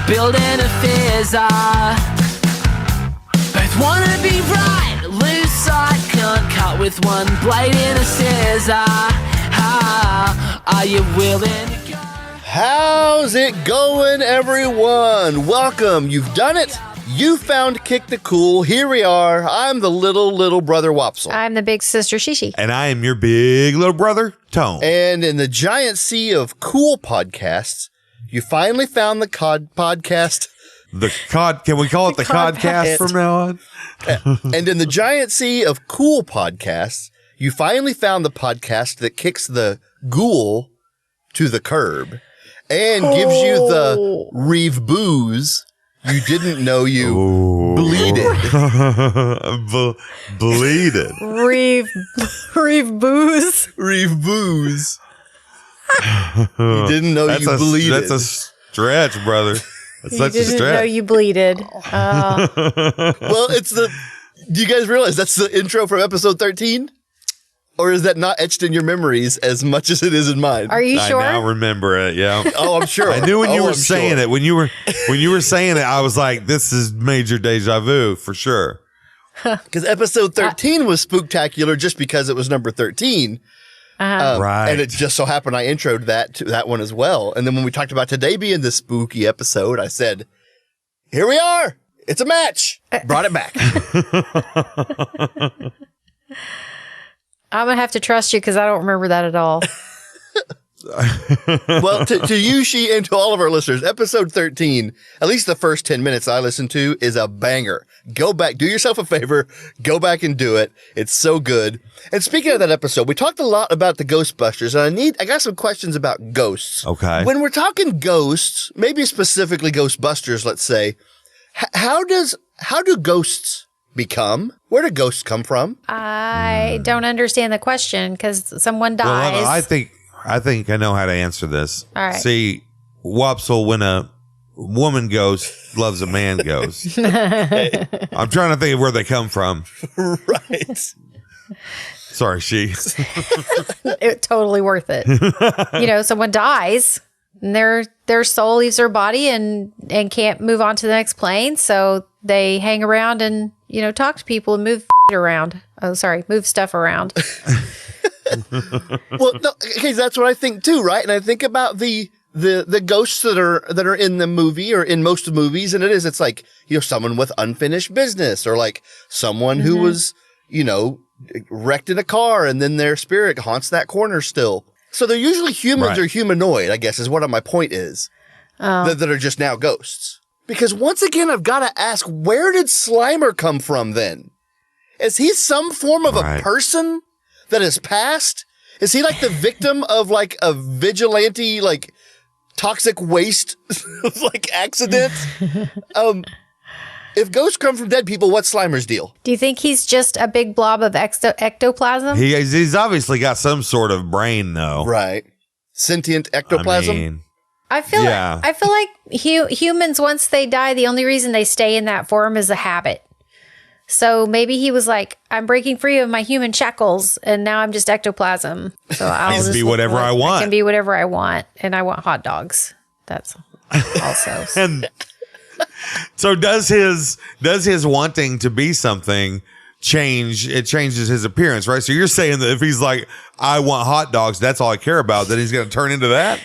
building a fizzer. Both wanna be right, loose side can't cut with one blade and a scissor. Are you willing to go? How's it going, everyone? Welcome. You've done it. You found Kick the Cool. Here we are. I'm the little brother Wopsle. I'm the big sister Shishi. And I am your big little brother, Tone. And in the giant sea of cool podcasts, you finally found the podcast. Can we call it the Codcast from now on? And in the giant sea of cool podcasts, you finally found the podcast that kicks the ghoul to the curb and gives you the Reeve booze you didn't know you bleeded. Bleeded. Reeve booze. Reeve booze. You didn't know you bleeded. That's a stretch, brother. That's such a stretch. You didn't know you bleeded. Well, do you guys realize that's the intro from episode 13? Or is that not etched in your memories as much as it is in mine? Are you sure? I now remember it, yeah. Oh, I'm sure. I knew when you were saying it. When you were saying it, I was like, this is major deja vu for sure. Because episode 13 was spooktacular just because it was number 13. Right. And it just so happened I introed that to that one as well. And then when we talked about today being the spooky episode, I said, here we are. It's a match. Brought it back. I'm going to have to trust you because I don't remember that at all. Well, to you, she, and to all of our listeners, episode 13, at least the first 10 minutes I listened to, is a banger. Go back, do yourself a favor, go back and do it. It's so good. And speaking of that episode, we talked a lot about the Ghostbusters, and I got some questions about ghosts. Okay. When we're talking ghosts, maybe specifically Ghostbusters, let's say, how do ghosts become? Where do ghosts come from? I don't understand the question because someone dies. Well, I think I know how to answer this. All right. See, Wopsle, when a woman ghost loves a man ghost. I'm trying to think of where they come from. Right. Sorry, It's totally worth it. Someone dies and their soul leaves their body and can't move on to the next plane. So they hang around and, talk to people and move around. Oh, sorry. Move stuff around. Well, no, okay, that's what I think too, right? And I think about the ghosts that are in the movie or in most of the movies, and it's like, someone with unfinished business or like someone who was, wrecked in a car and then their spirit haunts that corner still. So they're usually humans or humanoid, I guess, is what my point is, that are just now ghosts. Because once again, I've got to ask, where did Slimer come from then? Is he some form of a person that has passed? Is he like the victim of like a vigilante, like toxic waste, like accident? If ghosts come from dead people, what's Slimer's deal? Do you think he's just a big blob of ectoplasm? he's obviously got some sort of brain, though. Right. Sentient ectoplasm? I feel like humans, once they die, the only reason they stay in that form is a habit. So maybe he was like, I'm breaking free of my human shackles, and now I'm just ectoplasm. So I'll just be whatever I want. I can be whatever I want, and I want hot dogs. That's also. And so does his wanting to be something change? It changes his appearance, right? So you're saying that if he's like, I want hot dogs, that's all I care about, then he's going to turn into that?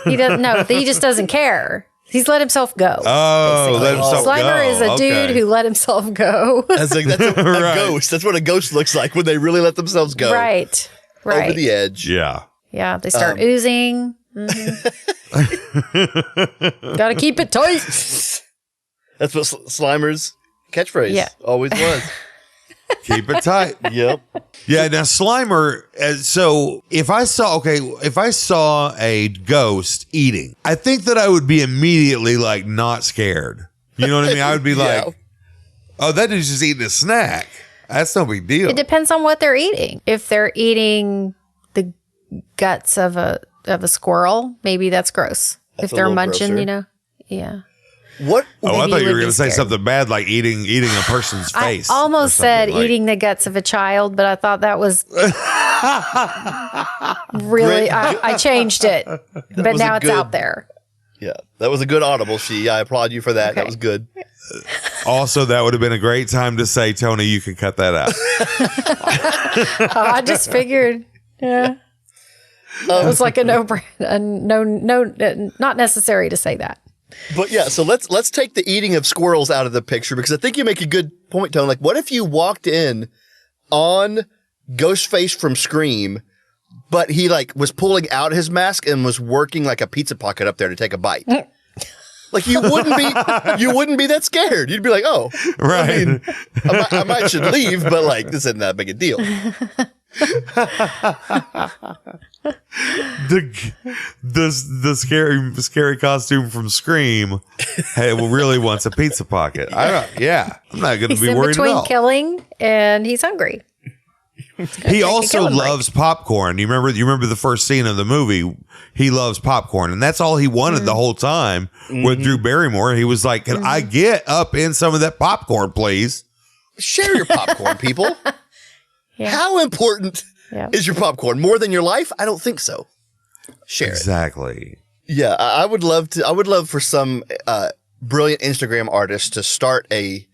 He doesn't. No, he just doesn't care. He's let himself go. Oh, let himself go. Slimer is a dude who let himself go. That's a ghost. That's what a ghost looks like when they really let themselves go. Right. Over the edge. Yeah. Yeah, they start oozing. Mm-hmm. Got to keep it tight. That's what Slimer's catchphrase always was. Keep it tight. Yep. Yeah. Now Slimer. So if I saw a ghost eating, I think that I would be immediately like not scared. You know what I mean? I would be like, oh, that dude's just eating a snack. That's no big deal. It depends on what they're eating. If they're eating the guts of a squirrel, maybe that's gross. If they're munching, grosser. Yeah. What? Oh, I thought you were going to say something bad, like eating a person's face. I almost said eating the guts of a child, but I thought that was really. I changed it, but now it's out there. Yeah, that was a good audible, I applaud you for that. Okay. That was good. Also, that would have been a great time to say, Tony, you can cut that out. I just figured, yeah. It was like a no, not necessary to say that. But yeah, so let's take the eating of squirrels out of the picture, because I think you make a good point, Tone. Like, what if you walked in on Ghostface from Scream, but he like was pulling out his mask and was working like a pizza pocket up there to take a bite? Like, you wouldn't be that scared. You'd be like, oh, Right. I mean, I might should leave, but like, this isn't that big a deal. The scary costume from Scream really wants a pizza pocket. I'm not going to He's be in worried at between all. killing and he's hungry. He also killing loves popcorn. You remember the first scene of the movie? He loves popcorn, and that's all he wanted the whole time with Drew Barrymore. He was like, "Can I get up in some of that popcorn, please?" Share your popcorn, people. Yeah. How important is your popcorn? More than your life? I don't think so. Share it. Exactly. Yeah, I would love for some brilliant Instagram artist to start a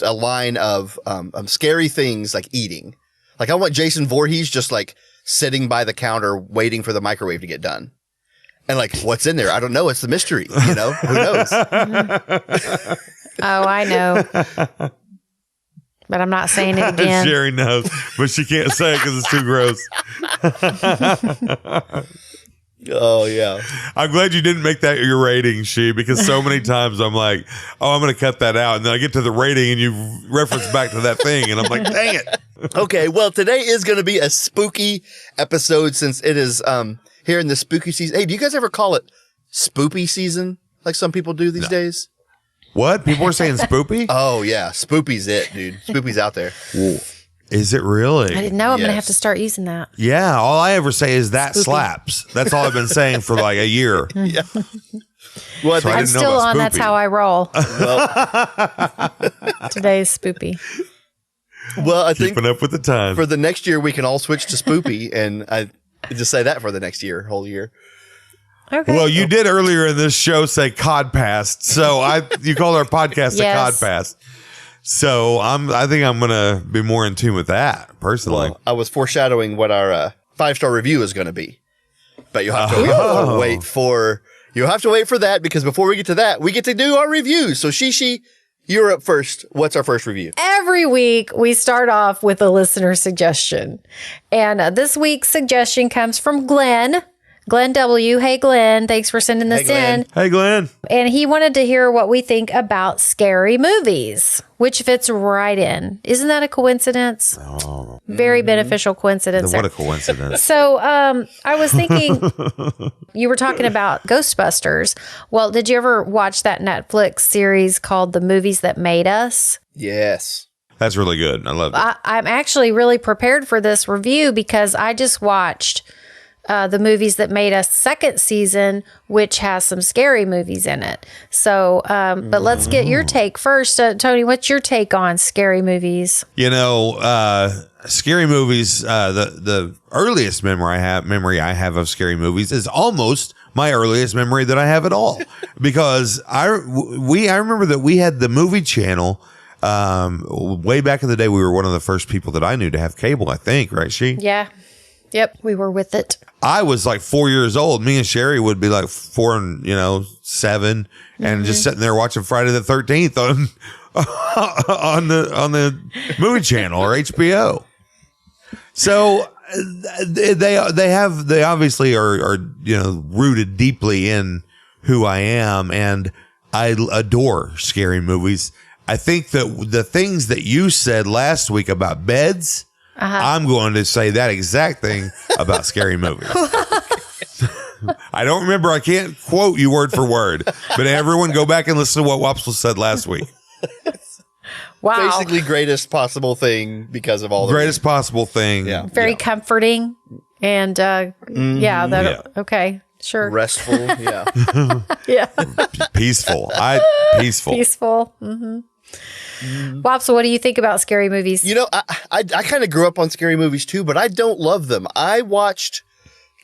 line of scary things like eating. Like, I want Jason Voorhees just like sitting by the counter waiting for the microwave to get done. And like, what's in there? I don't know. It's the mystery. You know, who knows? Oh, I know. But I'm not saying it again. Sherry knows, but she can't say it because it's too gross. Oh, yeah. I'm glad you didn't make that your rating, because so many times I'm like, oh, I'm going to cut that out. And then I get to the rating and you reference back to that thing. And I'm like, dang it. Okay, well, today is going to be a spooky episode since it is here in the spooky season. Hey, do you guys ever call it spoopy season like some people do these days? What? People are saying spoopy? Oh, yeah. Spoopy's it, dude. Spoopy's out there. Is it really? I didn't know. I'm going to Yes. have to start using that. Yeah. All I ever say is that Spoopy. slaps. That's all I've been saying for like a year. Yeah. Well, I So I think I'm didn't know still about on. That's spoopy. how I roll. well, Today's spoopy. I think Keeping up with the times. for the next year we can all switch to spoopy, and I just say that for the next whole year. Okay. Well, you did earlier in this show say codpast, so you called our podcast Yes. a codpast. So I think I'm gonna be more in tune with that personally. Well, I was foreshadowing what our 5-star review is going to be, but you'll have to wait for that, because before we get to that, we get to do our reviews. So Shishi, you're up first. What's our first review? Every week we start off with a listener suggestion. And this week's suggestion comes from Glenn. Glenn W. Hey, Glenn. Thanks for sending this Glenn. in. Hey, Glenn. And he wanted to hear what we think about scary movies, which fits right in. Isn't that a coincidence? Oh, Very beneficial coincidence. what there. a coincidence. So I was thinking, you were talking about Ghostbusters. Well, did you ever watch that Netflix series called The Movies That Made Us? Yes. That's really good. I love it. I'm actually really prepared for this review because I just watched The Movies That Made Us second season, which has some scary movies in it. So, but let's get your take first. Tony, what's your take on scary movies? Scary movies. The earliest memory I have of scary movies is almost my earliest memory that I have at all, because I remember that we had the movie channel. Way back in the day, we were one of the first people that I knew to have cable, I think, right? Yeah. Yep. We were with it. I was like 4 years old. Me and Sherry would be like 4 and 7, and just sitting there watching Friday the 13th on the movie channel or HBO. So they obviously are rooted deeply in who I am, and I adore scary movies. I think that the things that you said last week about beds, I'm going to say that exact thing about scary movies. I don't remember. I can't quote you word for word, but everyone go back and listen to what Wopsle said last week. Wow. Basically, greatest possible thing because of all the Greatest possible thing. Yeah. Very comforting. And okay. Sure. restful. Yeah. Yeah. Peaceful. Peaceful. Peaceful. Bob, so what do you think about scary movies? I kind of grew up on scary movies too, but I don't love them. I watched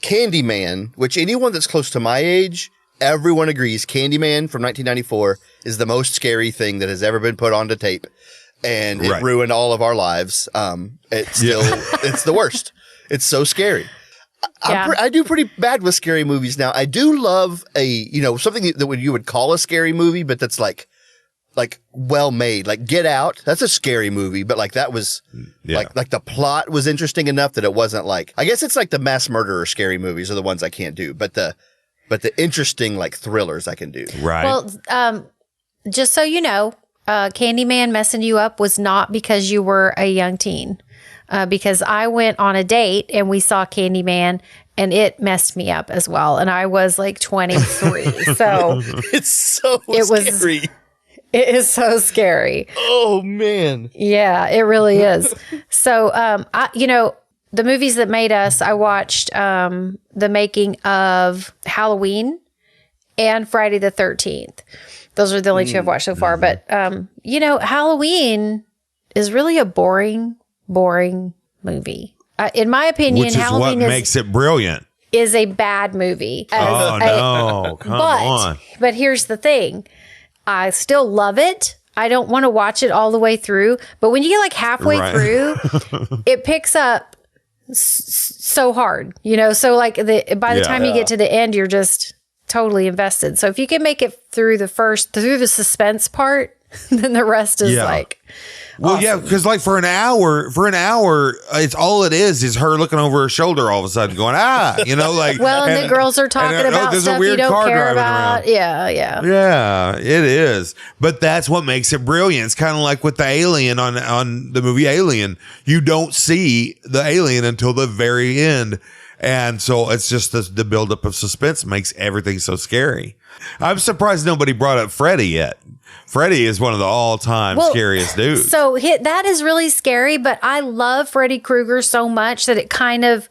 Candyman, which anyone that's close to my age everyone agrees Candyman from 1994 is the most scary thing that has ever been put onto tape. And it ruined all of our lives. It's the worst. It's so scary. I do pretty bad with scary movies now. I do love something that you would call a scary movie, but that's like well made. Like Get Out, that's a scary movie, but like that was like the plot was interesting enough that it wasn't like, I guess it's like the mass murderer scary movies are the ones I can't do, but the interesting like thrillers I can do. Right. Well, just so you know, Candyman messing you up was not because you were a young teen. Because I went on a date and we saw Candyman and it messed me up as well. And I was like 23. So it's so scary. It is so scary. Oh, man. Yeah, it really is. So, the movies that made us, I watched the making of Halloween and Friday the 13th. Those are the only two I've watched so far. But, Halloween is really a boring movie. In my opinion, Which is Halloween what makes it brilliant. Is a bad movie. No, come on. But here's the thing. I still love it. I don't want to watch it all the way through. But when you get like halfway through, it picks up so hard, So like by the time you get to the end, you're just totally invested. So if you can make it through the suspense part, then the rest is like... Well, awesome. yeah, because like for an hour, it's all it is her looking over her shoulder all of a sudden going, like. Well, and the girls are talking about stuff you don't care about. Around. Yeah, it is. But that's what makes it brilliant. It's kind of like with the alien on the movie Alien. You don't see the alien until the very end. And so it's just the buildup of suspense makes everything so scary. I'm surprised nobody brought up Freddy yet. Freddy is one of the all-time scariest dudes. So that is really scary, but I love Freddy Krueger so much that it kind of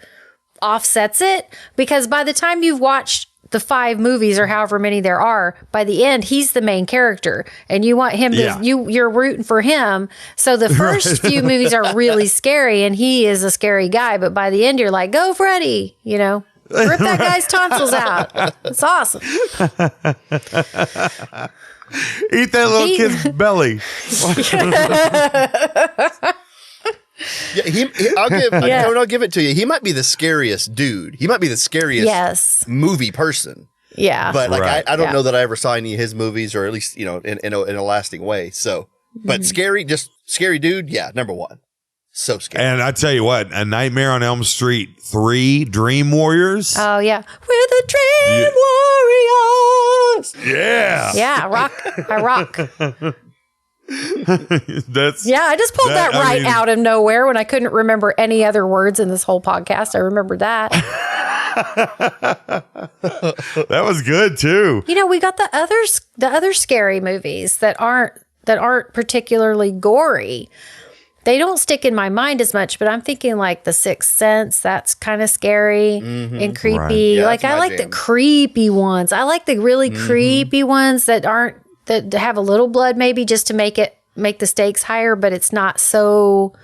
offsets it, because by the time you've watched the 5 movies or however many there are, by the end, he's the main character and you want him to, you're rooting for him. So the first few movies are really scary and he is a scary guy, but by the end you're like, go Freddy, rip that guy's tonsils out. It's awesome. Eat that little kid's belly. I'll give it to you. He might be the scariest dude. He might be the scariest movie person. Yeah. But like I don't know that I ever saw any of his movies, or at least, in a lasting way. So, but scary dude. Yeah. Number one. So scary. And I tell you what, A Nightmare on Elm Street 3, Dream Warriors. Oh yeah. We're the Dream Warriors. Yeah. Yeah. I rock. I just pulled that out of nowhere when I couldn't remember any other words in this whole podcast. I remembered that. That was good too. We got the other scary movies that aren't particularly gory. They don't stick in my mind as much, but I'm thinking like The Sixth Sense. That's kind of scary and creepy. Right. Yeah, like I like the creepy ones. I like the really creepy ones that have a little blood, maybe just to make the stakes higher, but it's not so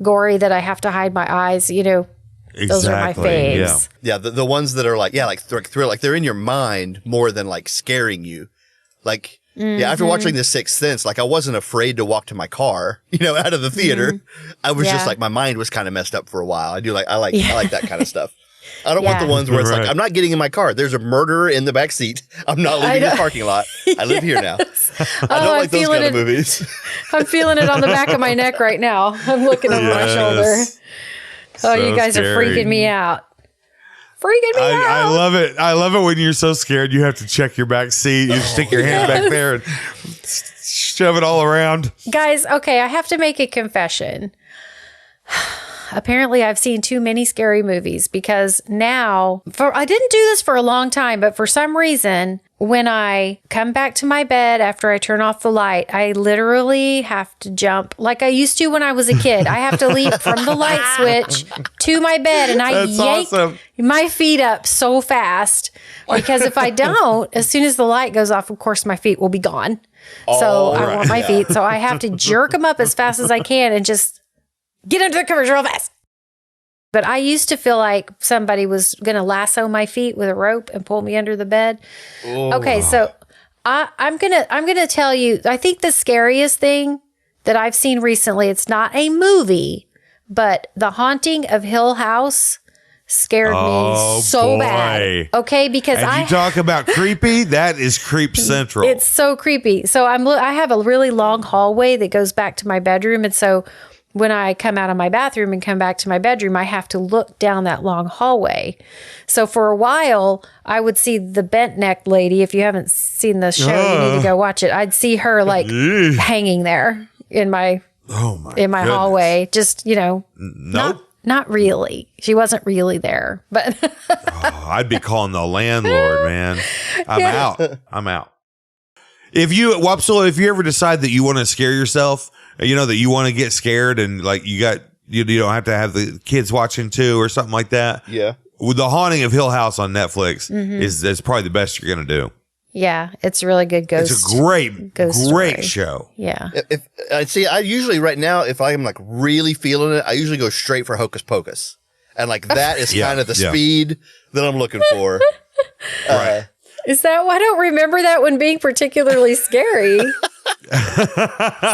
gory that I have to hide my eyes. Exactly. Those are my faves. Yeah. The ones that are like thrill, like they're in your mind more than like scaring you. Like. Yeah, after watching The Sixth Sense, like I wasn't afraid to walk to my car, out of the theater. I was just like, my mind was kind of messed up for a while. I like that kind of stuff. I don't want the ones where it's like, I'm not getting in my car. There's a murderer in the back seat. I'm not leaving the parking lot. I live here now. I don't like those kind of movies. I'm feeling it on the back of my neck right now. I'm looking over my shoulder. So you guys are freaking me out. I love it. I love it when you're so scared you have to check your back seat. You stick your hand back there and shove it all around. Guys, okay, I have to make a confession. Apparently, I've seen too many scary movies because now, I didn't do this for a long time, but for some reason, when I come back to my bed after I turn off the light, I literally have to jump like I used to when I was a kid. I have to leap from the light switch to my bed and I yank my feet up so fast because if I don't, as soon as the light goes off, of course, my feet will be gone. So I want my feet. So I have to jerk them up as fast as I can and just get under the covers real fast. But I used to feel like somebody was going to lasso my feet with a rope and pull me under the bed. Oh. Okay, so I'm gonna tell you, I think the scariest thing that I've seen recently, it's not a movie, but The Haunting of Hill House scared me so bad. Okay, because you talk about creepy, that is creep central. It's so creepy. So I have a really long hallway that goes back to my bedroom, and so when I come out of my bathroom and come back to my bedroom, I have to look down that long hallway. So for a while, I would see the bent neck lady. If you haven't seen the show, you need to go watch it. I'd see her like hanging there in my hallway. Just, nope. Not really. She wasn't really there, but I'd be calling the landlord, man. I'm out. If you ever decide that you want to scare yourself, that you want to get scared and like you don't have to have the kids watching too or something like that. Yeah. With The Haunting of Hill House on Netflix is probably the best you're going to do. Yeah, it's a really good ghost. It's a great show. Yeah. I usually right now, if I'm like really feeling it, I usually go straight for Hocus Pocus. And like that is kind of the speed that I'm looking for. Right. Is that why I don't remember that one being particularly scary?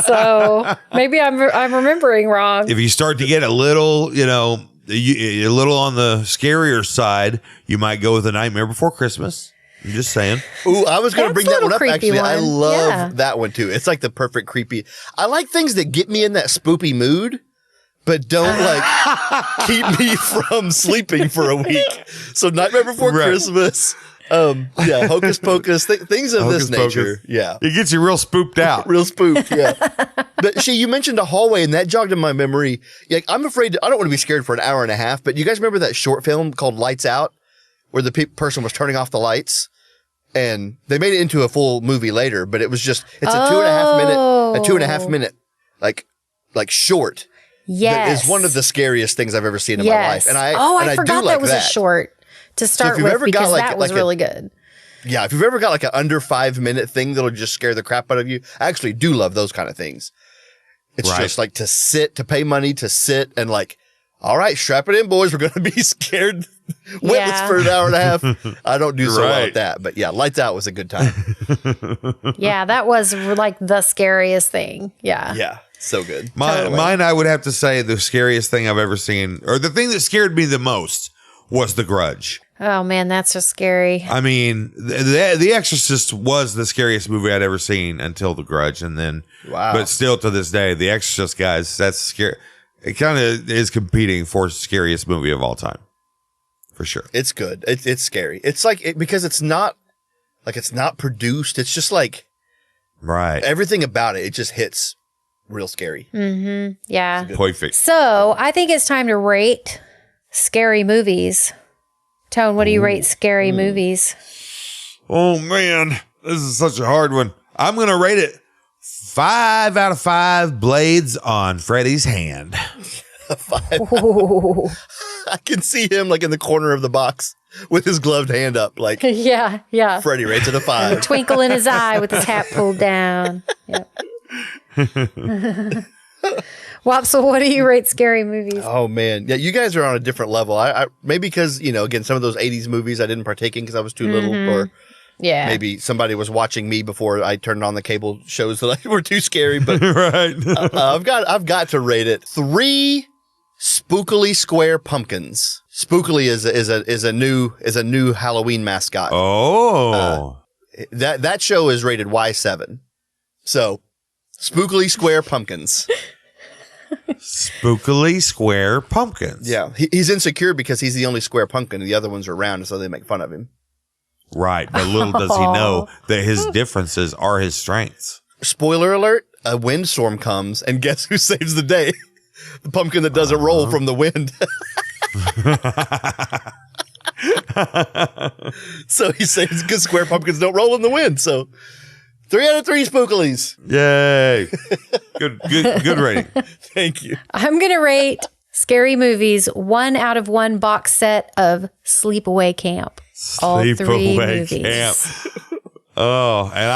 So maybe I'm remembering wrong. If you start to get a little, a little on the scarier side, you might go with A Nightmare Before Christmas. I'm just saying. Ooh, I was going to bring that one up, actually. One. I love that one, too. It's like the perfect creepy. I like things that get me in that spoopy mood, but don't, keep me from sleeping for a week. So Nightmare Before Christmas. Hocus Pocus, things of Hocus this nature. Pocus. Yeah. It gets you real spooked out. Real spooked, yeah. But you mentioned a hallway, and that jogged in my memory. Like, I'm afraid, I don't want to be scared for an hour and a half, but you guys remember that short film called Lights Out, where the person was turning off the lights? And they made it into a full movie later, but it was just, it's a 2.5 minute, like short. Yes. That is one of the scariest things I've ever seen in my life. And I forgot that was a short to start with because that was really good. Yeah, if you've ever got like an under 5 minute thing that'll just scare the crap out of you, I actually do love those kind of things. It's just like to pay money to sit and like, all right, strap it in, boys. We're going to be scared witless for an hour and a half. I don't do so well at that. But yeah, Lights Out was a good time. Yeah, that was like the scariest thing. Yeah. Yeah, so good. Mine, I would have to say the scariest thing I've ever seen, or the thing that scared me the most, was The Grudge. Oh, man, that's so scary. I mean, The Exorcist was the scariest movie I'd ever seen until The Grudge. And then, but still to this day, The Exorcist, guys, that's scary. It kind of is competing for scariest movie of all time. For sure. It's good. It's scary. It's like, because it's not produced. It's just like, everything about it just hits real scary. Mm-hmm. Yeah. Perfect. So I think it's time to rate scary movies. Tone, what do you rate scary movies? Oh, man. This is such a hard one. I'm going to rate it 5 out of 5 blades on Freddy's hand. 5. I can see him like in the corner of the box with his gloved hand up. Like, yeah. Freddy rates it a 5. A twinkle in his eye with his hat pulled down. Yep. Wopsle, what do you rate scary movies? Oh, man. Yeah, you guys are on a different level. I maybe because, again, some of those 80s movies I didn't partake in because I was too little, or maybe somebody was watching me before I turned on the cable shows that were too scary. But I've got to rate it 3 spookily square pumpkins. Spookily is a new Halloween mascot. Oh, that show is rated Y7. So, spookily square pumpkins. Spookily square pumpkins. Yeah, he's insecure because he's the only square pumpkin, and the other ones are round, so they make fun of him. Right, but little does he know that his differences are his strengths. Spoiler alert, a windstorm comes, and guess who saves the day? The pumpkin that doesn't roll from the wind. So he saves because square pumpkins don't roll in the wind, so 3 out of 3 spookilies. Yay. Good rating. Thank you. I'm going to rate scary movies 1 out of 1 box set of Sleepaway Camp. All 3 movies. Camp. Oh, and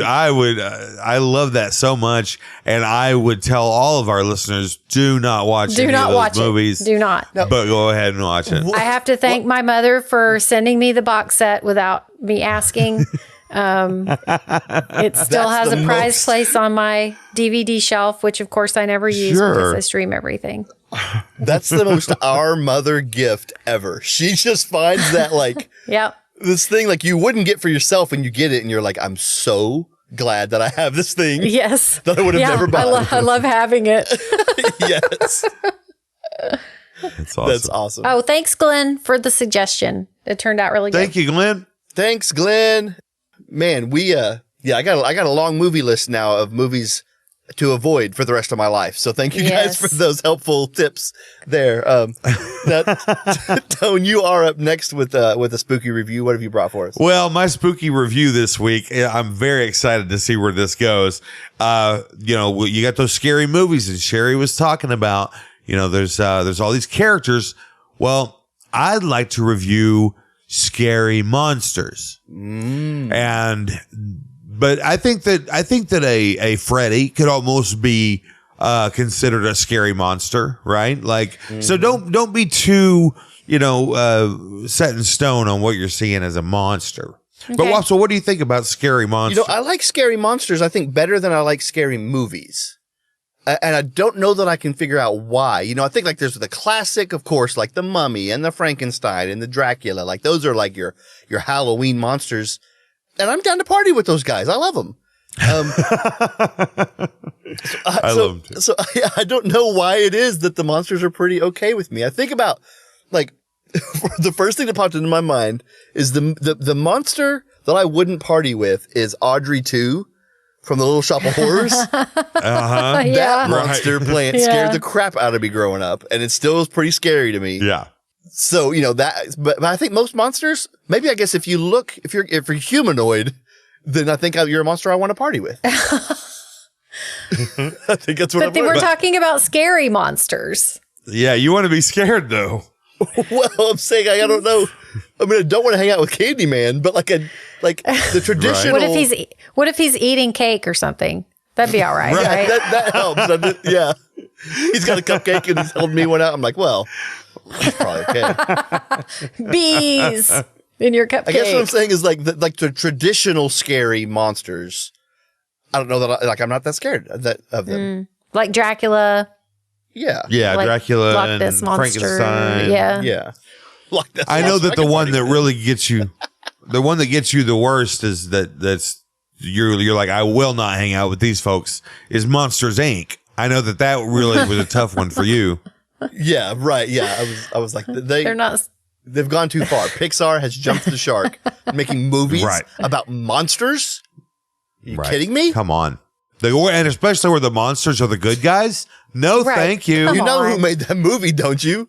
I love that so much. And I would tell all of our listeners, do not watch any of those movies. Do not. But go ahead and watch it. I have to thank my mother for sending me the box set without me asking. It still has a prized place on my DVD shelf, which of course I never use because I stream everything. That's the most our mother gift ever. She just finds that like Yep. this thing like you wouldn't get for yourself and you get it and you're like, I'm so glad that I have this thing. Yes. That I would have never bought. I love having it. Yes. That's awesome. That's awesome. Oh, thanks, Glenn, for the suggestion. It turned out really good. Thank you, Glenn. Thanks, Glenn. Man, I got a long movie list now of movies to avoid for the rest of my life. So thank you guys for those helpful tips there. Tone, you are up next with a spooky review. What have you brought for us? Well, my spooky review this week, I'm very excited to see where this goes. You got those scary movies and Sherry was talking about, there's all these characters. Well, I'd like to review scary monsters. But I think that a Freddy could almost be considered a scary monster, right? Like, so don't be too, set in stone on what you're seeing as a monster. Okay. But so what do you think about scary monsters? I like scary monsters, I think, better than I like scary movies. And I don't know that I can figure out why. I think like there's the classic, of course, like the Mummy and the Frankenstein and the Dracula. Like those are like your Halloween monsters. And I'm down to party with those guys. I love them. I love them too. So I don't know why it is that the monsters are pretty okay with me. I think about like the first thing that popped into my mind is the monster that I wouldn't party with is Audrey 2 from the Little Shop of Horrors. That monster plant scared the crap out of me growing up, and it still is pretty scary to me. Yeah. So, but I think most monsters, maybe I guess if you're humanoid, then I think you're a monster I want to party with. I think that's what But we're talking about scary monsters. Yeah, you want to be scared though. Well, I'm saying I don't know. I mean, I don't want to hang out with Candyman, but like the traditional. What if he's eating cake or something? That'd be all right, right? That helps. Yeah. He's got a cupcake and he's holding me one out. I'm like, well, that's probably okay. Bees in your cupcake. I guess what I'm saying is like the traditional scary monsters. I don't know that I'm not that scared of them. Like Dracula. Yeah. Yeah, like Dracula Loch and Ness Monster. Frankenstein. Yeah. Yeah. I know that the one that really gets you, the worst is that's you're like, I will not hang out with these folks, is Monsters Inc. I know that really was a tough one for you. Yeah, right. Yeah. I was like, they've gone too far. Pixar has jumped the shark making movies about monsters. Are you kidding me? Come on. And especially where the monsters are the good guys. No, thank you. You know who made that movie, don't you?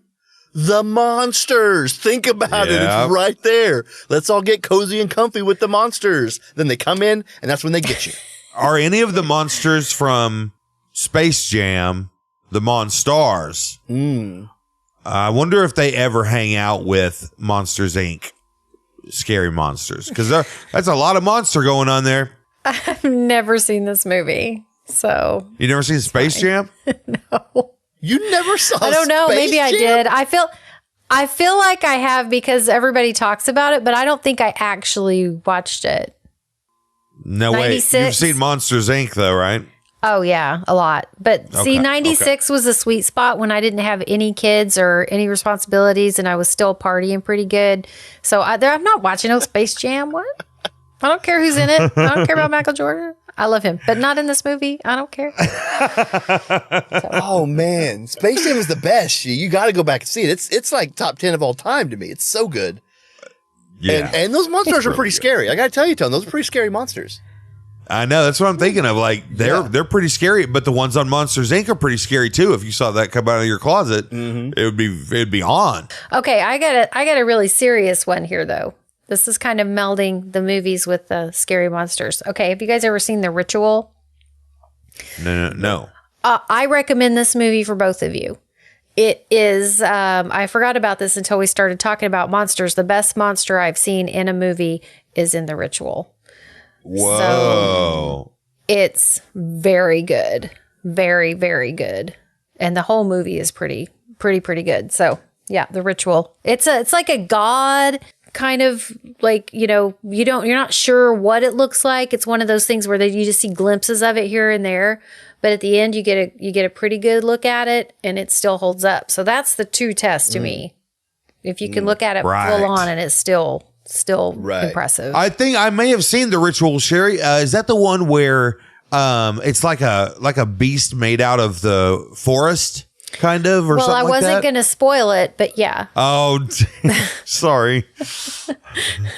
The Monsters. Think about it. It's right there. Let's all get cozy and comfy with the monsters. Then they come in, and that's when they get you. Are any of the monsters from Space Jam the Monstars? I wonder if they ever hang out with Monsters Inc. Scary monsters. Because that's a lot of monster going on there. I've never seen this movie, so. You never seen Space Jam? No. You never saw I don't know. Space Maybe I Jam? did. I feel like I have because everybody talks about it, but I don't think I actually watched it. No, wait. 96? You've seen Monsters Inc., though, right? Oh, yeah, a lot. But see, 96 was a sweet spot when I didn't have any kids or any responsibilities, and I was still partying pretty good. So I'm not watching no Space Jam. What? I don't care who's in it. I don't care about Michael Jordan. I love him, but not in this movie. I don't care. Oh man, Space Jam is the best. You got to go back and see it. It's like top 10 of all time to me. It's so good. Yeah, and those monsters are pretty scary. I got to tell you, Tone, those are pretty scary monsters. I know. That's what I'm thinking of. Like they're pretty scary, but the ones on Monsters Inc. are pretty scary too. If you saw that come out of your closet, it'd be on. Okay, I got a really serious one here though. This is kind of melding the movies with the scary monsters. Okay, have you guys ever seen The Ritual? No. I recommend this movie for both of you. It is, I forgot about this until we started talking about monsters. The best monster I've seen in a movie is in The Ritual. Whoa. It's very good. Very, very good. And the whole movie is pretty good. So yeah, The Ritual. It's like a god kind of like, you're not sure what it looks like. It's one of those things where you just see glimpses of it here and there. But at the end you get a pretty good look at it and it still holds up. So that's the true test to me. If you can look at it full on and it's still impressive. I think I may have seen The Ritual, Sherry. Is that the one where it's like a beast made out of the forest, kind of, or something like that? Well, I wasn't going to spoil it, but yeah. Oh, sorry.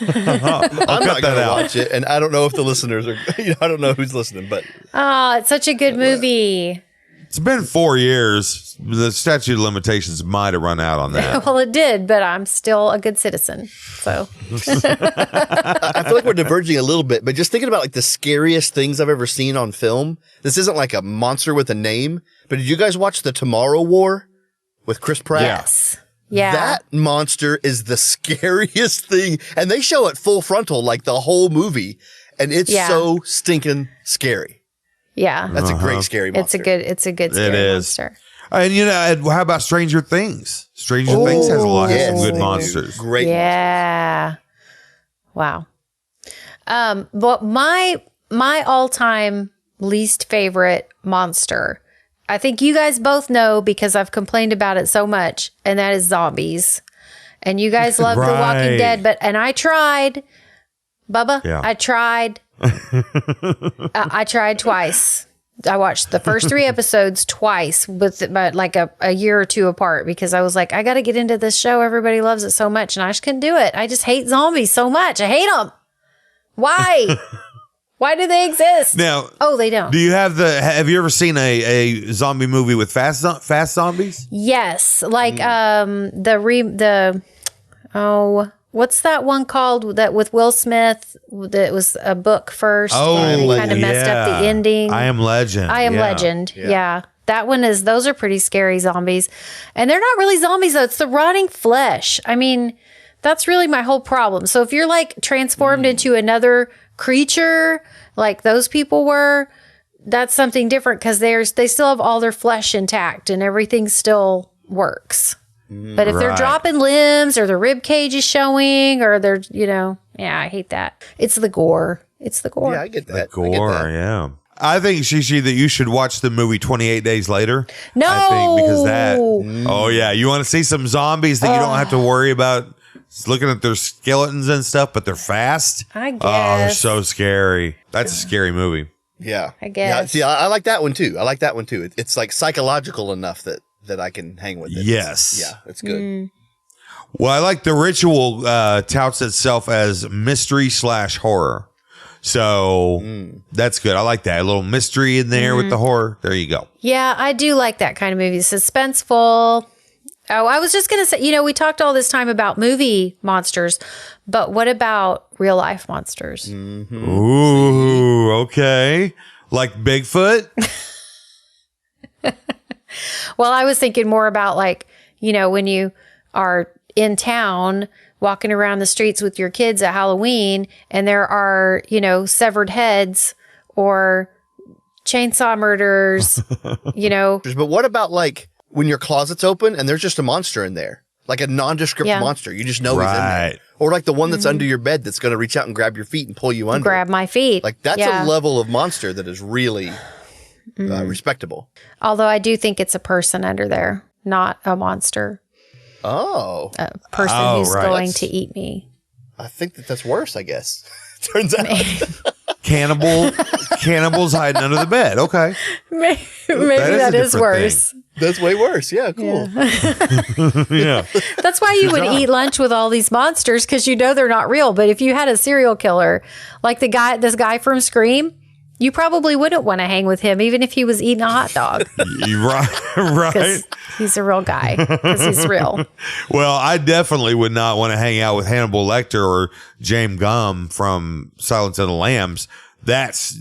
I'm not going to watch it, and I don't know if the listeners are. I don't know who's listening, but it's such a good movie. It's been 4 years. The statute of limitations might have run out on that. Well, it did, but I'm still a good citizen. So I feel like we're diverging a little bit, but just thinking about like the scariest things I've ever seen on film. This isn't like a monster with a name, but did you guys watch The Tomorrow War with Chris Pratt? yes. Yeah. That monster is the scariest thing. And they show it full frontal, like the whole movie. And it's so stinking scary. Yeah. That's a great scary monster. It's a good scary monster. And how about Stranger Things? Stranger Things has a lot of good monsters. Great. Yeah. Wow. But my all-time least favorite monster, I think you guys both know because I've complained about it so much, and that is zombies. And you guys love The Walking Dead, and I tried, Bubba. Yeah. I tried. I tried twice. I watched the first 3 episodes twice, but like a year or two apart, because I was like, I got to get into this show. Everybody loves it so much, and I just couldn't do it. I just hate zombies so much. I hate them. Why? Why do they exist? Now, they don't. Do you have you ever seen a zombie movie with fast zombies? Yes, like what's that one called that with Will Smith? That was a book first. And they kind of messed up the ending. I Am Legend. I Am Legend. Yeah. That one those are pretty scary zombies. And they're not really zombies though. It's the rotting flesh. I mean, that's really my whole problem. So if you're like transformed into another creature like those people were, that's something different because they still have all their flesh intact and everything still works. But if they're dropping limbs or their rib cage is showing or they're, I hate that. It's the gore. Yeah, I get that. Yeah. I think, Shishi, that you should watch the movie 28 Days Later. No. I think because that, oh yeah, you want to see some zombies that you don't have to worry about looking at their skeletons and stuff, but they're fast. I guess. Oh, they're so scary. That's a scary movie. Yeah. I guess. Yeah, see, I like that one too. It's like psychological enough that I can hang with it. Yes. It's good. Well, I like The Ritual touts itself as mystery/horror. So that's good. I like that. A little mystery in there with the horror. There you go. Yeah, I do like that kind of movie. Suspenseful. Oh, I was just going to say, we talked all this time about movie monsters, but what about real life monsters? Mm-hmm. Ooh, okay. Like Bigfoot? Well, I was thinking more about like, when you are in town walking around the streets with your kids at Halloween and there are, severed heads or chainsaw murders, But what about like when your closet's open and there's just a monster in there? Like a nondescript monster. You just know he's in there. Or like the one that's under your bed that's going to reach out and grab your feet and pull you under. Grab my feet. Like that's a level of monster that is really respectable. Although I do think it's a person under there, not a monster. Oh. A person who's going to eat me. I think that's worse, I guess. Turns out. Cannibals hiding under the bed. Okay. Maybe that is worse. Thing. That's way worse. Yeah, cool. Yeah. That's why you would eat lunch with all these monsters because they're not real. But if you had a serial killer, like this guy from Scream, you probably wouldn't want to hang with him, even if he was eating a hot dog. Right. He's a real guy. Because he's real. Well, I definitely would not want to hang out with Hannibal Lecter or James Gumb from Silence of the Lambs. That's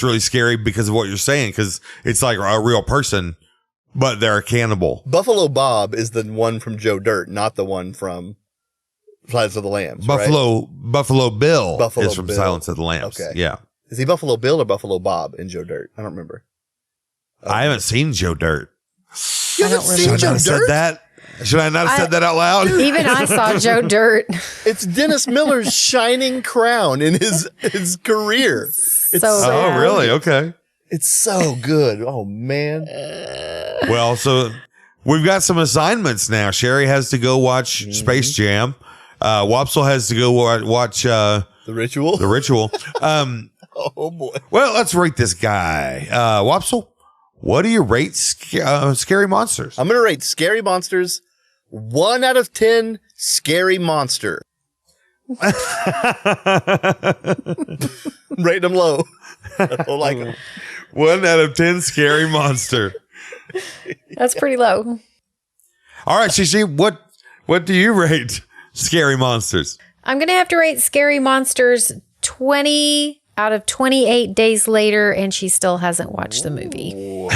really scary because of what you're saying, because it's like a real person, but they're a cannibal. Buffalo Bob is the one from Joe Dirt, not the one from Silence of the Lambs. Buffalo Bill Buffalo is from Bill. Silence of the Lambs. Okay. Yeah. Is he Buffalo Bill or Buffalo Bob in Joe Dirt? I don't remember. I haven't seen Joe Dirt. You haven't seen Should I Joe not have said Dirt? that? Should I not have said that out loud? Even I saw Joe Dirt. It's Dennis Miller's shining crown in his career. It's So Oh, bad. really? Okay. It's so good. Oh man. Well, so we've got some assignments now. Sherry has to go watch Space Jam. Wopsle has to go watch The Ritual. The Ritual. Oh boy. Well, let's rate this guy. Wopsle, what do you rate Scary Monsters? I'm gonna rate Scary Monsters 1 out of 10 scary monster. Rate them low. I don't like them. 1 out of 10 Scary Monster. That's pretty low. All right, Shishi, what do you rate Scary Monsters? I'm going to have to rate Scary Monsters 20 out of 28 days later, and she still hasn't watched the movie.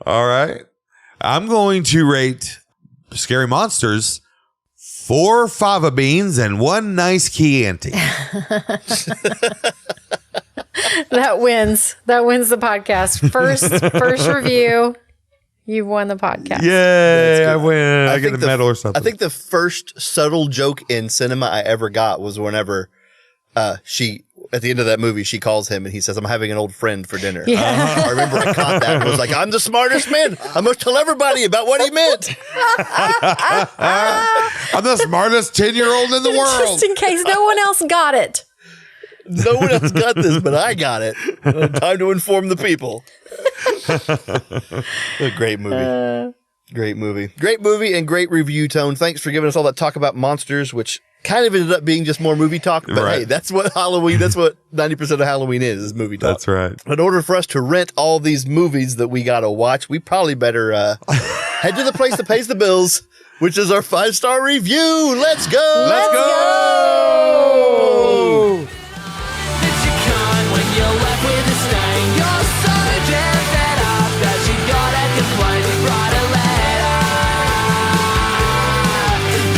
All right. I'm going to rate Scary Monsters 4 fava beans and 1 nice Chianti. That wins. That wins the podcast. First review. You've won the podcast. Yay, I win. I get think a medal or something. I think the first subtle joke in cinema I ever got was whenever she, at the end of that movie, she calls him and he says, "I'm having an old friend for dinner." Yeah. I remember I caught that and was like, "I'm the smartest man. I must tell everybody about what he meant." I'm the smartest 10-year-old in the world. Just in case no one else got it. No one else got this, but I got it. Time to inform the people. A great movie. Great movie. Great movie and great review, Tone. Thanks for giving us all that talk about monsters, which kind of ended up being just more movie talk. But Right. hey, that's what Halloween, that's what 90% of Halloween is movie talk. That's right. In order for us to rent all these movies that we got to watch, we probably better head to the place that pays the bills, which is our 5-star review. Let's go. Let's go. That you can't when you're left with a stain. You're so damn fed up that you gotta complain. Write a letter.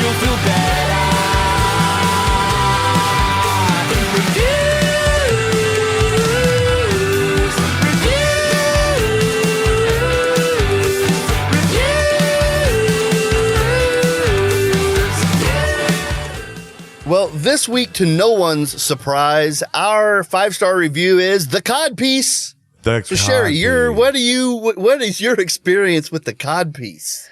You'll feel better. Reviews. Well, this week, to no one's surprise, our 5-star review is The Codpiece. So Sherry, what is your experience with the codpiece?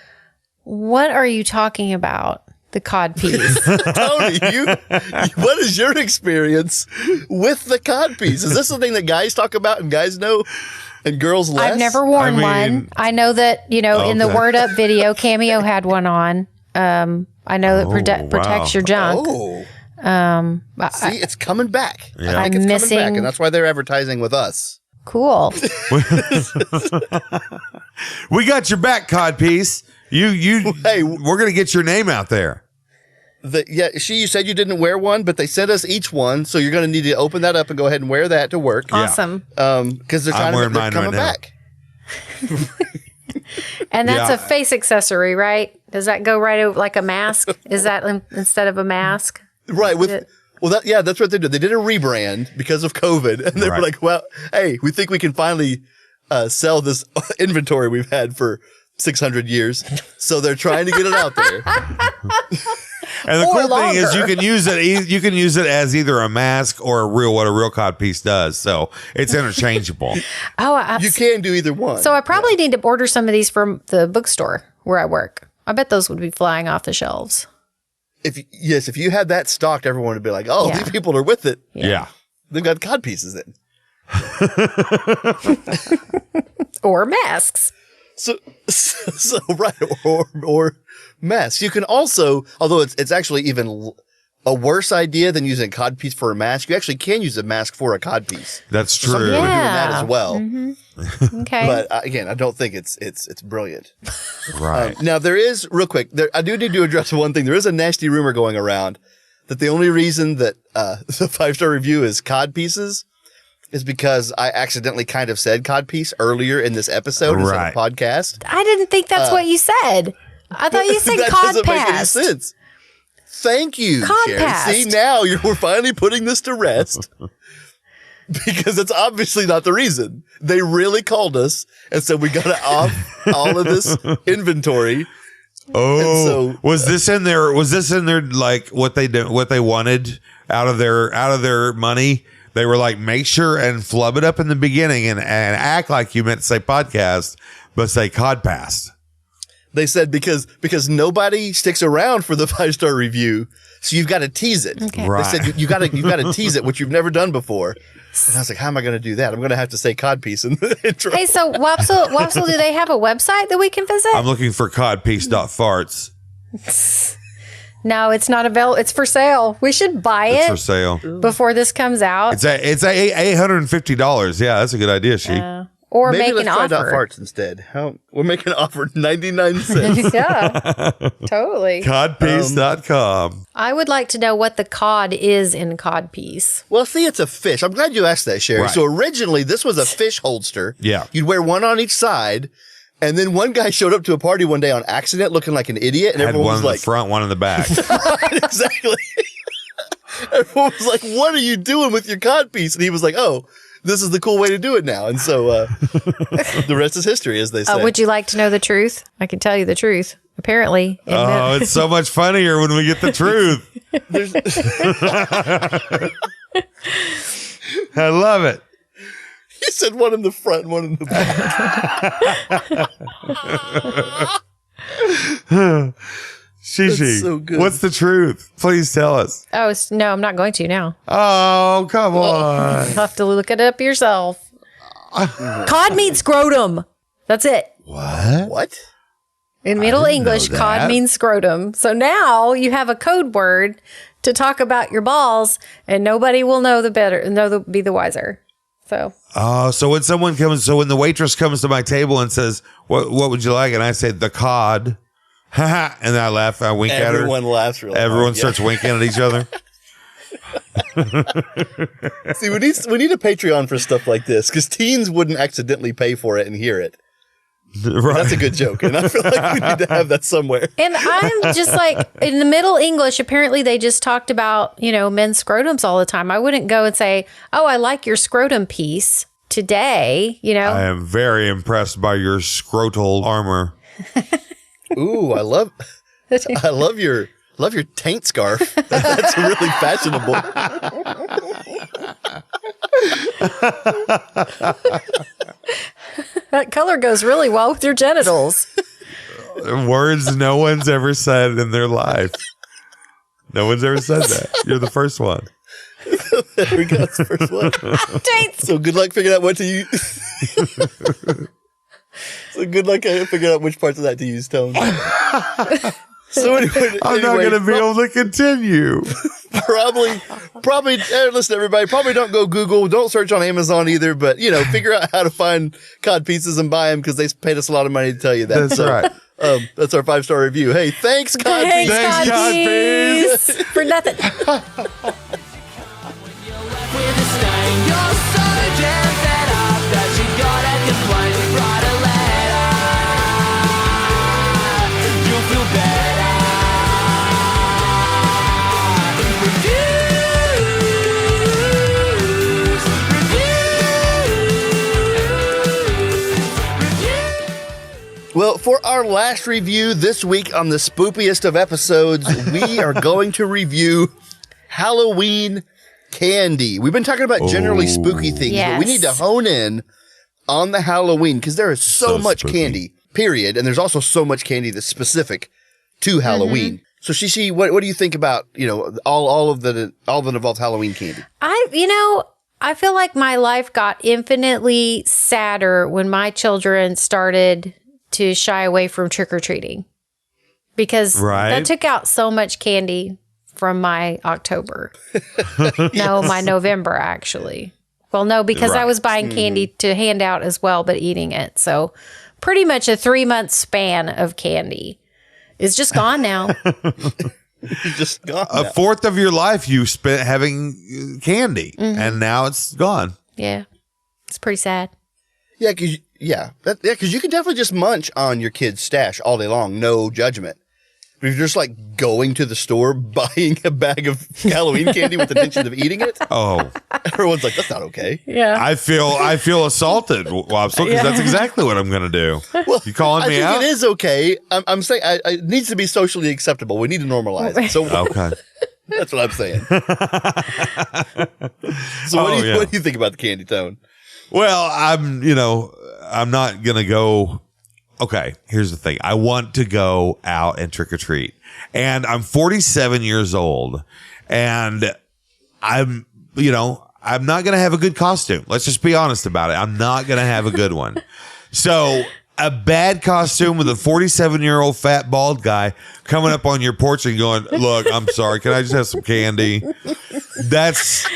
What are you talking about? The codpiece. Tony, what is your experience with the codpiece? Is this something that guys talk about and guys know and girls less? I've never worn I mean- one. I know that, in the Okay. Word Up video, Cameo had one on. I know that protects your junk. Oh. See, it's coming back. I think I'm it's coming back, missing- and that's why they're advertising with us. Cool. We got your back, codpiece. You. Hey. We're gonna get your name out there. You said you didn't wear one, but they sent us each one, so you're going to need to open that up and go ahead and wear that to work. Awesome. Because they're I'm wearing they're mine coming right now. back. And that's Yeah. a face accessory, right? Does that go right over like a mask? Is that instead of a mask? Right. it? That's what they did. They did a rebrand because of COVID. And they were Right. like, well, hey, we think we can finally sell this inventory we've had for 600 years. So they're trying to get it out there. And the Or cool thing is, longer. you can use it. You can use it as either a mask or what a real codpiece does. So it's interchangeable. Oh, You can do either one. so I probably need to order some of these from the bookstore where I work. I bet those would be flying off the shelves. If you had that stocked, everyone would be like, oh, Yeah. these people are with it. Yeah. They've got cod pieces in. Or masks. So right, or masks. You can also, although it's actually even a worse idea than using a codpiece for a mask, you actually can use a mask for a codpiece. That's Some people true. are doing Yeah. that as well. Okay. But again, I don't think it's brilliant. Right. Now there is, real quick, I do need to address one thing. There is a nasty rumor going around that the only reason that the 5-star review is cod pieces is because I accidentally kind of said codpiece earlier in this episode instead Right. of podcast. I didn't think that's what you said. I thought you said that cod doesn't make any passed. sense. Thank you, Cod Sherry. passed. See, now we're finally putting this to rest. Because it's obviously not the reason. They really called us and said we got to off all of this inventory. Oh, was this in there? Was this in there like what they did, what they wanted out of their money? They were like, make sure and flub it up in the beginning and act like you meant to say podcast, but say cod passed. They said because nobody sticks around for the 5-star review, so you've got to tease it. Okay. Right. They said you got to tease it, which you've never done before. And I was like, how am I going to do that? I'm going to have to say codpiece in the intro. Hey, so Wapsle, do they have a website that we can visit? I'm looking for codpiece.farts. No, it's not available. It's for sale. We should buy It's it for sale. before this comes out. It's $850. Yeah, that's a good idea, she. Or Maybe make let's an try offer. farts instead. We're making an offer 99 cents. Yeah, totally. Codpiece.com. I would like to know what the cod is in cod piece. Well, see, it's a fish. I'm glad you asked that, Sherry. Right. So originally, this was a fish holster. Yeah. You'd wear one on each side. And then one guy showed up to a party one day on accident looking like an idiot. And Had everyone one was in like, the front, one in the back. exactly. Everyone was like, what are you doing with your codpiece? And he was like, oh, this is the cool way to do it now. And so the rest is history, as they say. Would you like to know the truth? I can tell you the truth. Apparently. Oh, it's so much funnier when we get the truth. I love it. He said one in the front and one in the back. Shishi, That's so good. what's the truth? Please tell us. no, I'm not going to now. Oh, come on. You'll have to look it up yourself. Cod means scrotum. That's it. What? In Middle English, know cod that. means scrotum. So now you have a code word to talk about your balls, and nobody will know be the wiser. So Oh, so when when the waitress comes to my table and says, what would you like? And I say, the cod. And I laugh, I wink at her. Everyone laughs really Everyone hard. starts winking at each other. Yeah. See, we need a Patreon for stuff like this because teens wouldn't accidentally pay for it and hear it. Right. That's a good joke. And I feel like we need to have that somewhere. and I'm just like, in the Middle English, apparently they just talked about, men's scrotums all the time. I wouldn't go and say, oh, I like your scrotum piece today, I am very impressed by your scrotal armor. Ooh, I love your taint scarf. That's really fashionable. That color goes really well with your genitals. Words no one's ever said in their life. No one's ever said that. You're the first one. There we go. That's the first one. Taints. So good luck figuring out what to use. So good luck figuring out which parts of that to use, Tone. So anyway, I'm not going to be able to continue. Probably. Listen, everybody. Probably don't go Google. Don't search on Amazon either. But figure out how to find cod pieces and buy them because they paid us a lot of money to tell you that. That's right. That's our 5-star review. Hey, thanks, cod Thanks, piece. Thanks, cod cod piece. For nothing. with a stain. You're so damn fed up that you gotta complain. Write a letter. You'll feel better. Reviews. Well, for our last review this week on the spoopiest of episodes, we are going to review Halloween candy. We've been talking about generally spooky things, but we Yes. need to hone in on the Halloween because there is so much spooky. candy, period. And there's also so much candy that's specific to Halloween. So Shishi, what do you think about, all that involves Halloween candy? I feel like my life got infinitely sadder when my children started to shy away from trick-or-treating because Right. that took out so much candy from my October. No, my November, actually. Well, no, because I was buying candy to hand out as well, but eating it. So pretty much a 3-month span of candy is just gone now. Just gone. A fourth of your life you spent having candy, and now it's gone. Yeah. It's pretty sad. Yeah, because Yeah, because you can definitely just munch on your kid's stash all day long, no judgment. But if you're just like going to the store, buying a bag of Halloween candy with the intention of eating it, Oh, everyone's like, that's not okay. Yeah. I feel assaulted, Wobster, because that's exactly what I'm going to do. Well, You calling I me think out? it is okay. I'm saying it needs to be socially acceptable. We need to normalize it. So Okay. that's what I'm saying. So what do you think about the candy tone? Well, I'm not going to go. Okay, here's the thing. I want to go out and trick or treat. And I'm 47 years old, and I'm not going to have a good costume. Let's just be honest about it. I'm not going to have a good one. So a bad costume with a 47-year-old fat bald guy coming up on your porch and going, look, I'm sorry. Can I just have some candy? That's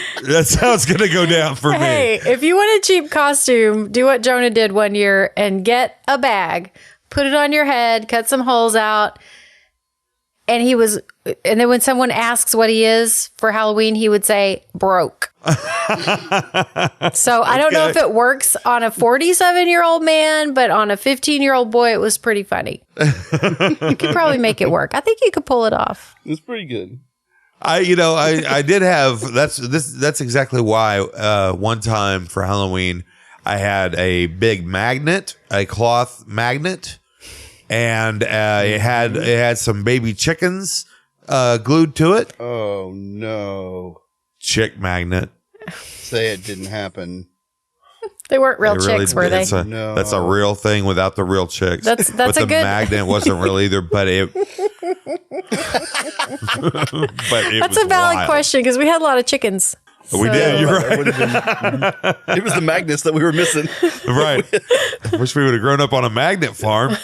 how it's going to go down for Hey, me. if you want a cheap costume, do what Jonah did one year and get a bag, put it on your head, cut some holes out. And then when someone asks what he is for Halloween, he would say broke. So I don't know if it works on a 47-year-old man, but on a 15-year-old boy, it was pretty funny. You could probably make it work. I think you could pull it off. It's pretty good. I did have that's exactly why one time for Halloween I had a big magnet, a cloth magnet, and it had some baby chickens glued to it. Oh no. Chick magnet. Say it didn't happen. They weren't real It really chicks, were they? No. That's a real thing without the real chicks. That's but a the good- magnet wasn't real either, but it but it That's was a valid wild. question because we had a lot of chickens. We did, you're right. It was the magnets that we were missing. Right. I wish we would have grown up on a magnet farm.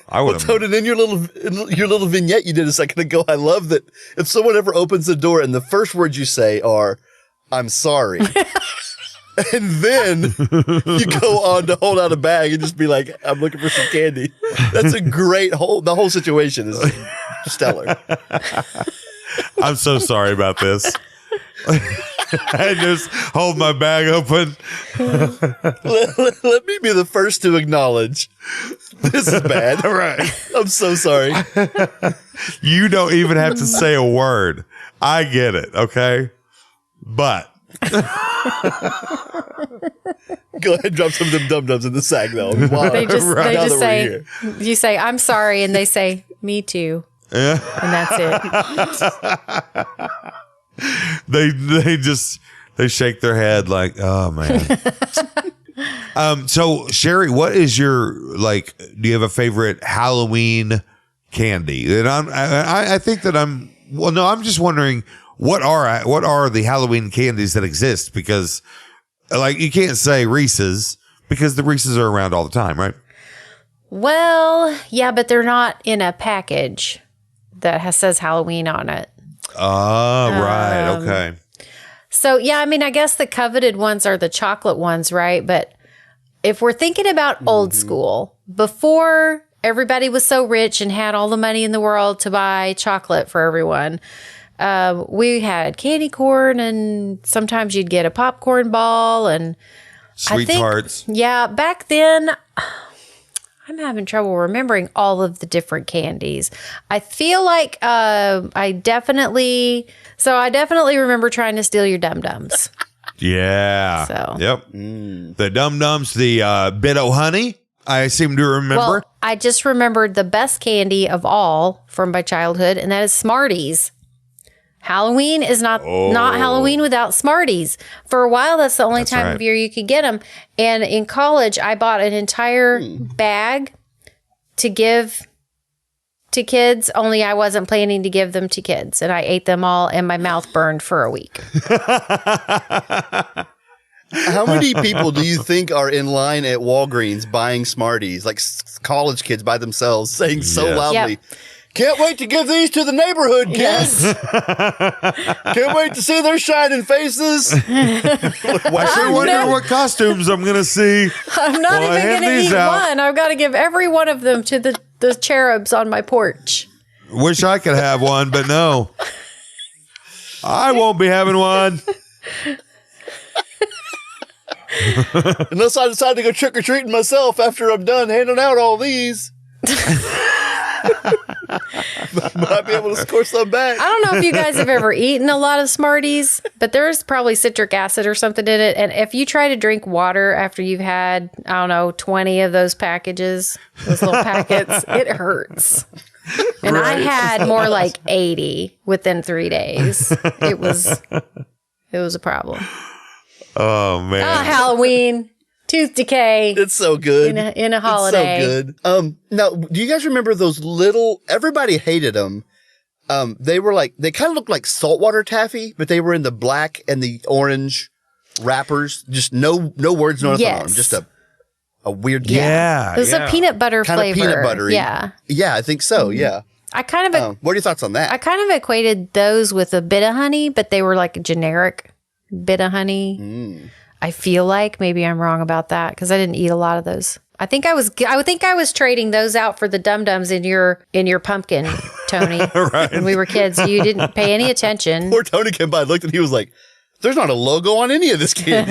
I would have. Toad, in your little vignette you did a second ago, I love that if someone ever opens the door and the first words you say are, I'm sorry. And then you go on to hold out a bag and just be like, I'm looking for some candy. That's a great the whole situation is stellar. I'm so sorry about this. I just hold my bag open. Let me be the first to acknowledge this is bad. Right. I'm so sorry. You don't even have to say a word. I get it. Okay. But Go ahead and drop some of them dum-dums in the sack though. Wow. They just Now that we're say, here. you say, I'm sorry. And they say, me too. yeah, And that's it. they shake their head like, oh man. So Sherry, what is your do you have a favorite Halloween candy? And I think that I'm just wondering what are the Halloween candies that exist, because you can't say Reese's because the Reese's are around all the time, right? Well, yeah, but they're not in a package that says Halloween on it. Oh, right. Okay. So, yeah, I mean, I guess the coveted ones are the chocolate ones, right? But if we're thinking about old school, before everybody was so rich and had all the money in the world to buy chocolate for everyone, we had candy corn, and sometimes you'd get a popcorn ball and Sweethearts. Yeah, back then, I'm having trouble remembering all of the different candies. I feel like I definitely remember trying to steal your Dum-Dums. Yeah. So. Yep. The Dum-Dums, the bit o' honey, I seem to remember. Well, I just remembered the best candy of all from my childhood, and that is Smarties. Halloween is not Halloween without Smarties. For a while, that's the only time right. of year you could get them. And in college, I bought an entire bag to give to kids, only I wasn't planning to give them to kids. And I ate them all, and my mouth burned for a week. How many people do you think are in line at Walgreens buying Smarties, like college kids by themselves, saying so Yes. loudly, Yep. "Can't wait to give these to the neighborhood kids. Can't wait to see their shining faces." I sure wonder what costumes I'm going to see. I'm not Well, I even have going to these eat out. one. I've got to give every one of them to the cherubs on my porch. Wish I could have one, but no. I won't be having one. Unless I decide to go trick-or-treating myself after I'm done handing out all these. Might be able to score some back. I don't know if you guys have ever eaten a lot of Smarties, but there's probably citric acid or something in it. And if you try to drink water after you've had, I don't know, 20 of those packages, those little packets, it hurts. And I had more like 80 within 3 days. It was a problem. Oh, man. Halloween. Tooth decay It's so good. in a holiday. It's so good. Now, do you guys remember those little, everybody hated them. They were like, they kind of looked like saltwater taffy, but they were in the black and the orange wrappers. Just no words, no nothing on them. Just a weird candy. Yeah. It was a peanut butter Kind flavor. of peanut buttery. Yeah. Yeah, I think so. Yeah. I kind of What are your thoughts on that? I kind of equated those with a bit of honey, but they were like a generic bit of honey. I feel like maybe I'm wrong about that because I didn't eat a lot of those. I think I was trading those out for the Dum Dums in your pumpkin, Tony. Right. When we were kids, you didn't pay any attention. Poor Tony came by and looked and he was like, there's not a logo on any of this candy.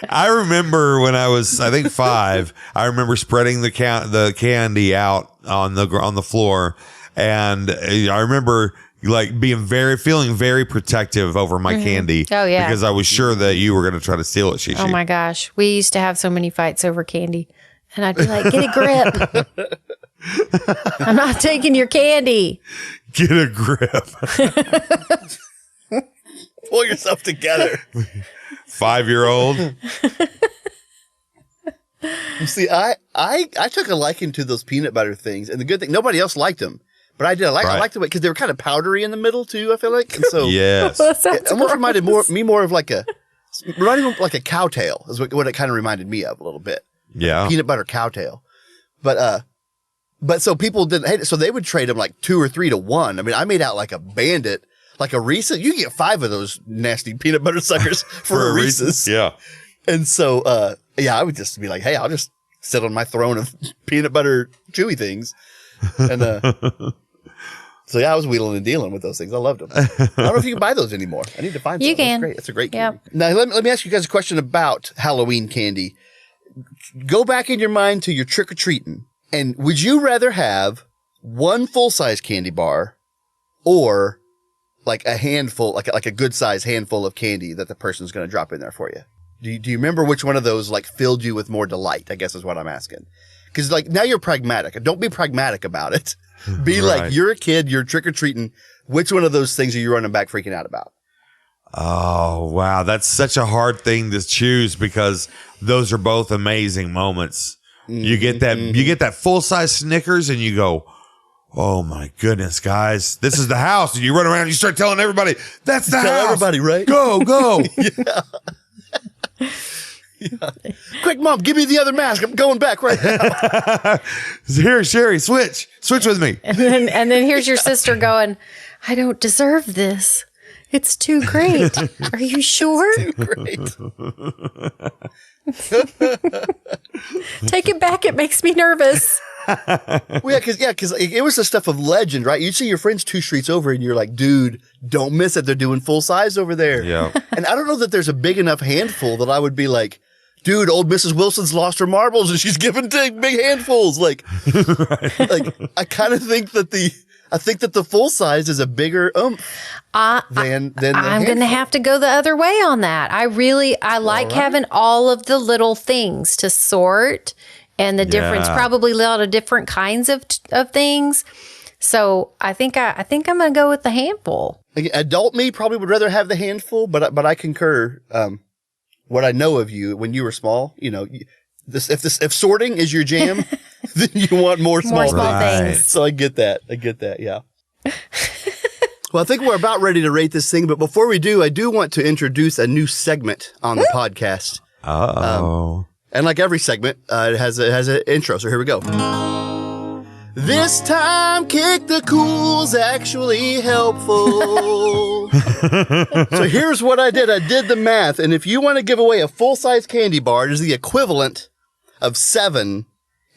I remember when I was, I think 5, I remember spreading the candy out on the floor. And I remember like feeling very protective over my candy. Oh, yeah. Because I was sure that you were going to try to steal it, Shishi. Oh my gosh. We used to have so many fights over candy. And I'd be like, get a grip. I'm not taking your candy. Get a grip. Pull yourself together. 5-year-old. You see, I took a liking to those peanut butter things. And the good thing, nobody else liked them. But I did. I liked them because they were kind of powdery in the middle too, I feel like. And so Yes. it almost reminded me more of like a cowtail is what it kind of reminded me of a little bit. Yeah. Peanut butter cowtail. But so people didn't hate it. So they would trade them like 2 or 3 to 1. I mean, I made out like a bandit, like a Reese's. You get 5 of those nasty peanut butter suckers for a Reese's. Yeah. And so, I would just be like, hey, I'll just sit on my throne of peanut butter chewy things. And, so yeah, I was wheeling and dealing with those things. I loved them. I don't know if you can buy those anymore. I need to find some. You can. That's great. It's a great Yep. candy. Now, let me ask you guys a question about Halloween candy. Go back in your mind to your trick-or-treating. And would you rather have one full-size candy bar or like a handful, like a good-size handful of candy that the person's going to drop in there for you? Do you remember which one of those like filled you with more delight, I guess is what I'm asking. Because like now you're pragmatic. Don't be pragmatic about it. Be Right. like, you're a kid, you're trick-or-treating. Which one of those things are you running back freaking out about? Oh, wow. That's such a hard thing to choose because those are both amazing moments. You get that full-size Snickers and you go, oh my goodness, guys, this is the house. And you run around and you start telling everybody, that's the Tell house. everybody, right? Go. Quick, Mom, give me the other mask. I'm going back right now. Here, Sherry, switch with me. And then here's your sister going, I don't deserve this. It's too great. Are you sure? Great. Take it back. It makes me nervous. Well, yeah, because it was the stuff of legend, right? You'd see your friends 2 streets over and you're like, dude, don't miss it. They're doing full size over there. Yeah. And I don't know that there's a big enough handful that I would be like, dude, old Mrs. Wilson's lost her marbles and she's giving big handfuls. Like, like I kind of think that the full size is a bigger than the I'm going to have to go the other way on that. I like having all of the little things to sort and the difference, probably a lot of different kinds of things. So I think I'm going to go with the handful. Adult me probably would rather have the handful, but I concur. What I know of you when you were small, you know, if sorting is your jam, then you want more small things. So I get that. Yeah. Well, I think we're about ready to rate this thing, but before we do, I do want to introduce a new segment on the podcast. And like every segment, it has an intro. So here we go. This time, Kick the Cool's actually helpful. So here's what I did. I did the math. And if you want to give away a full-size candy bar, it is the equivalent of 7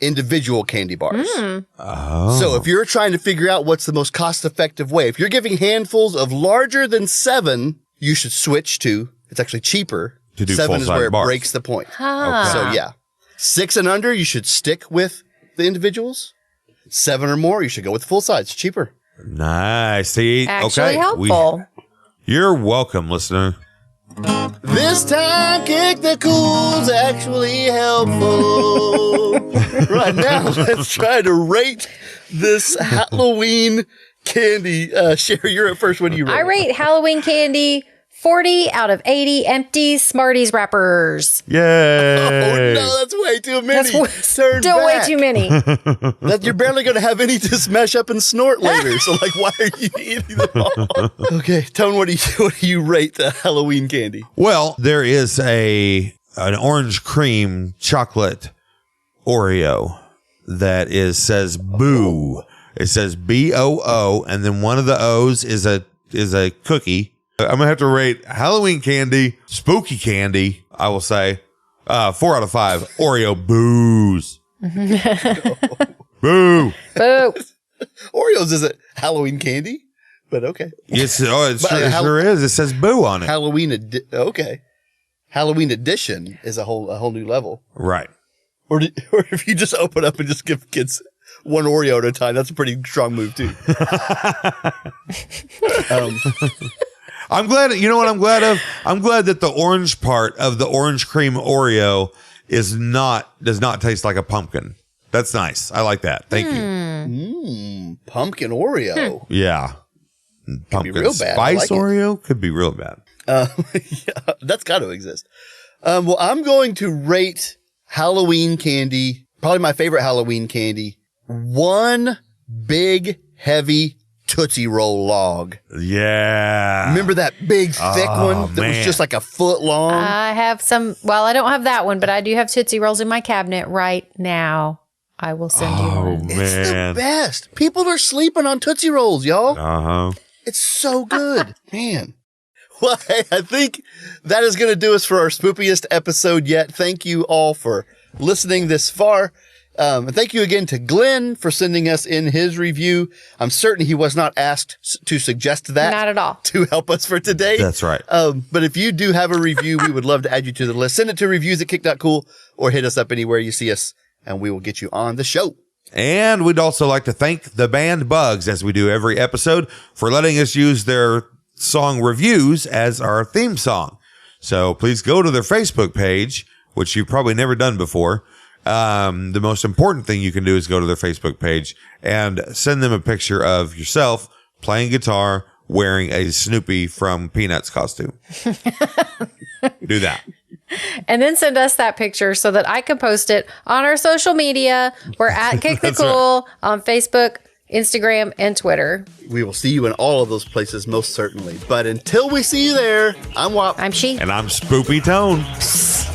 individual candy bars. So if you're trying to figure out what's the most cost-effective way, if you're giving handfuls of larger than 7, you should switch to, it's actually cheaper, to do 7 is full-size where it bars. breaks the point. Ah. So yeah, 6 and under, you should stick with the individuals. 7 or more, you should go with full size. Cheaper. Nice. See, Actually okay. helpful. You're welcome, listener. This time, Kick the Cool's actually helpful. Right now, let's try to rate this Halloween candy. Sherry, you're at first. What do you rate? I rate Halloween candy 40 out of 80 empty Smarties wrappers. Yay. Oh no, that's way too many. Turn Still way back. too many. You're barely going to have any to smash up and snort later. So, like, why are you eating them all? Okay, Tone, what do you rate the Halloween candy? Well, there is an orange cream chocolate Oreo that says boo. It says BOO, and then one of the O's is a cookie. I'm gonna have to rate Halloween candy, spooky candy. I will say 4 out of 5 Oreo boos. Boo. Boo. Oreos isn't Halloween candy, but okay. Yes, it But sure is. It says boo on it. Okay. Halloween edition is a whole new level. Right. Or if you just open up and just give kids one Oreo at a time, that's a pretty strong move too. I'm glad. You know what I'm glad of? I'm glad that the orange part of the orange cream Oreo does not taste like a pumpkin. That's nice. I like that. Thank you. Pumpkin Oreo. Yeah. Pumpkin real bad. I spice like it. Oreo could be real bad. Yeah, that's got to exist. Well, I'm going to rate Halloween candy, probably my favorite Halloween candy, one big, heavy Tootsie Roll log. Yeah. Remember that big, thick one that was man. just like a foot long? I have some. Well, I don't have that one, but I do have Tootsie Rolls in my cabinet right now. I will send you one. It's the Man. best. People are sleeping on Tootsie Rolls, y'all. Uh-huh. It's so good. Man. Well, hey, I think that is going to do us for our spoopiest episode yet. Thank you all for listening this far. And thank you again to Glenn for sending us in his review. I'm certain he was not asked to suggest that. Not at all. To help us for today. That's right. But if you do have a review, we would love to add you to the list. Send it to reviews@kick.cool or hit us up anywhere you see us and we will get you on the show. And we'd also like to thank the band Bugs, as we do every episode, for letting us use their song reviews as our theme song. So please go to their Facebook page, which you've probably never done before. The most important thing you can do is go to their Facebook page and send them a picture of yourself playing guitar, wearing a Snoopy from Peanuts costume. Do that. And then send us that picture so that I can post it on our social media. We're at Kick the Cool on Facebook, Instagram, and Twitter. We will see you in all of those places, most certainly. But until we see you there, I'm Wop. I'm She. And I'm Spoopy Tone.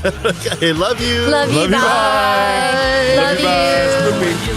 Okay, love you. Love you. Love you. Bye. Bye. Love you. Bye. Spoopy.